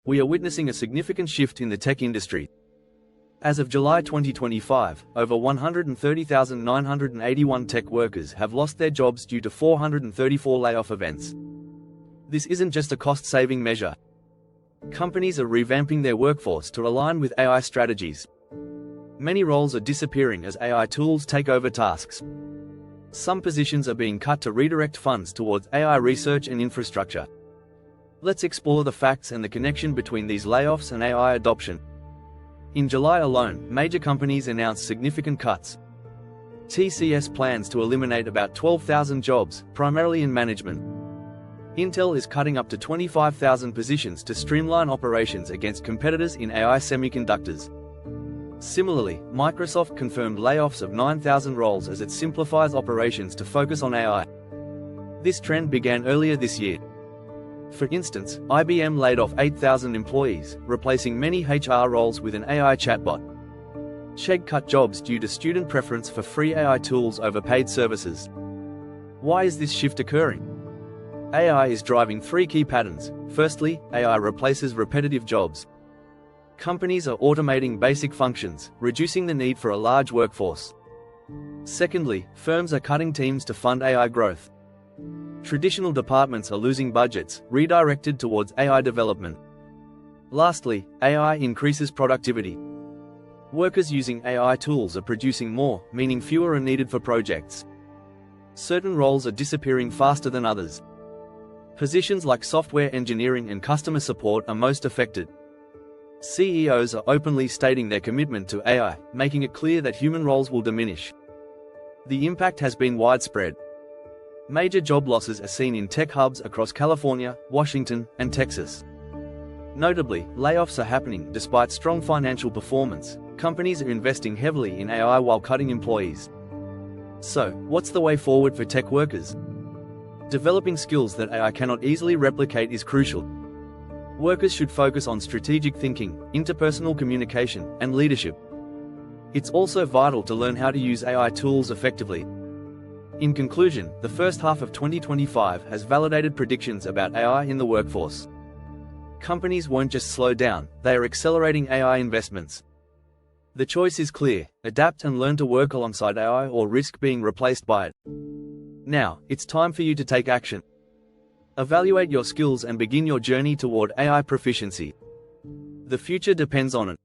We are witnessing a significant shift in the tech industry. As of July 2025, over 130,981 tech workers have lost their jobs due to 434 layoff events. This isn't just a cost-saving measure. Companies are revamping their workforce to align with AI strategies. Many roles are disappearing as AI tools take over tasks. Some positions are being cut to redirect funds towards AI research and infrastructure. Let's explore the facts and the connection between these layoffs and AI adoption. In July alone, major companies announced significant cuts. TCS plans to eliminate about 12,000 jobs, primarily in management. Intel is cutting up to 25,000 positions to streamline operations against competitors in AI semiconductors. Similarly, Microsoft confirmed layoffs of 9,000 roles as it simplifies operations to focus on AI. This trend began earlier this year. For instance, IBM laid off 8,000 employees, replacing many HR roles with an AI chatbot. Chegg cut jobs due to student preference for free AI tools over paid services. Why is this shift occurring? AI is driving three key patterns. Firstly, AI replaces repetitive jobs. Companies are automating basic functions, reducing the need for a large workforce. Secondly, firms are cutting teams to fund AI growth. Traditional departments are losing budgets, redirected towards AI development. Lastly, AI increases productivity. Workers using AI tools are producing more, meaning fewer are needed for projects. Certain roles are disappearing faster than others. Positions like software engineering and customer support are most affected. CEOs are openly stating their commitment to AI, making it clear that human roles will diminish. The impact has been widespread. Major job losses are seen in tech hubs across California, Washington, and Texas. Notably, layoffs are happening despite strong financial performance. Companies are investing heavily in AI while cutting employees. So, what's the way forward for tech workers? Developing skills that AI cannot easily replicate is crucial. Workers should focus on strategic thinking, interpersonal communication, and leadership. It's also vital to learn how to use AI tools effectively. In conclusion, the first half of 2025 has validated predictions about AI in the workforce. Companies won't just slow down, they are accelerating AI investments. The choice is clear: adapt and learn to work alongside AI or risk being replaced by it. Now, it's time for you to take action. Evaluate your skills and begin your journey toward AI proficiency. The future depends on it.